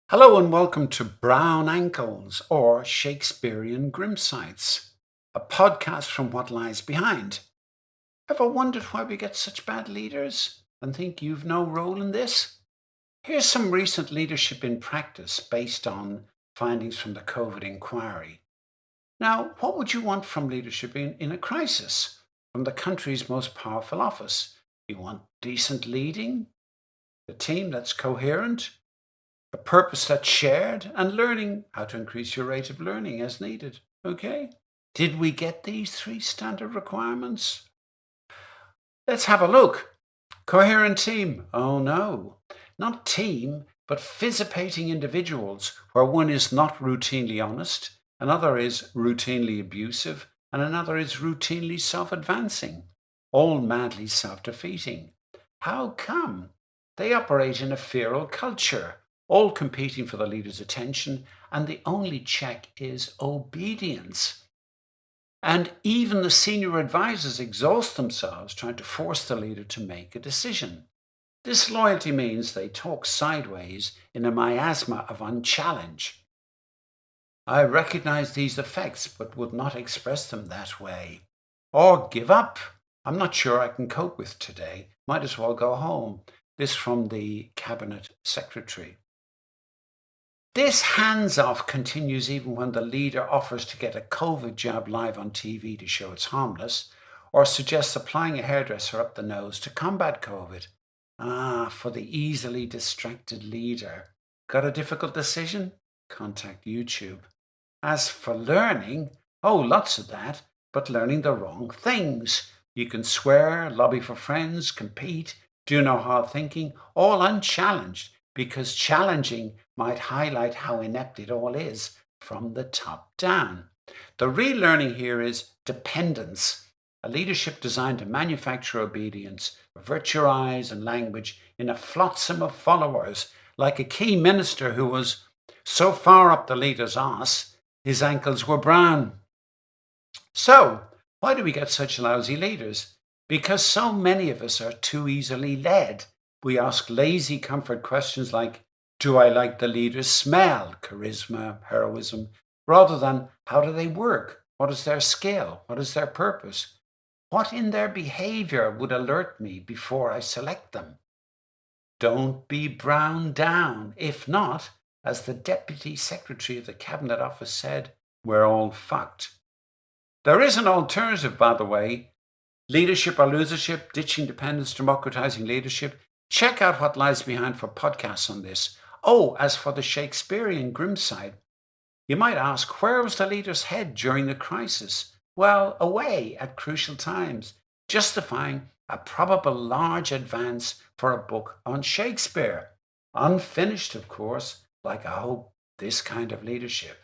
Hello and welcome to Brown Ankles or Shakespearean Grimsights, a podcast from What Lies Behind. Ever wondered why we get such bad leaders and think you've no role in this? Here's some recent leadership in practice based on findings from the COVID inquiry. Now, what would you want from leadership in a crisis, from the country's most powerful office? You want decent leading, a team that's coherent, a purpose that's shared, and learning how to increase your rate of learning as needed. Okay? Did we get these three standard requirements? Let's have a look. Coherent team. Oh no. Not team, but fizzipating individuals where one is not routinely honest, another is routinely abusive, and another is routinely self advancing, all madly self defeating. How come? They operate in a feral culture, all competing for the leader's attention, and the only check is obedience. And even the senior advisors exhaust themselves trying to force the leader to make a decision. Disloyalty means they talk sideways in a miasma of unchallenge. I recognize these effects, but would not express them that way. Or give up. I'm not sure I can cope with today. Might as well go home. This from the cabinet secretary. This hands-off continues even when the leader offers to get a COVID jab live on TV to show it's harmless, or suggests applying a hairdresser up the nose to combat COVID. For the easily distracted leader. Got a difficult decision? Contact YouTube. As for learning, lots of that, but learning the wrong things. You can swear, lobby for friends, compete, do no hard thinking, all unchallenged, because challenging might highlight how inept it all is from the top down. The real learning here is dependence, a leadership designed to manufacture obedience, avert your eyes and language in a flotsam of followers, like a key minister who was so far up the leader's arse, his ankles were brown. So, why do we get such lousy leaders? Because so many of us are too easily led. We ask lazy comfort questions like, do I like the leader's smell, charisma, heroism, rather than how do they work? What is their skill? What is their purpose? What in their behavior would alert me before I select them? Don't be brown down. If not, as the Deputy Secretary of the Cabinet Office said, we're all fucked. There is an alternative, by the way. Leadership or losership, ditching dependence, democratizing leadership. Check out What Lies Behind for podcasts on this. As for the Shakespearean Grimside, you might ask, where was the leader's head during the crisis? Well, away at crucial times, justifying a probable large advance for a book on Shakespeare. Unfinished, of course, like I hope this kind of leadership.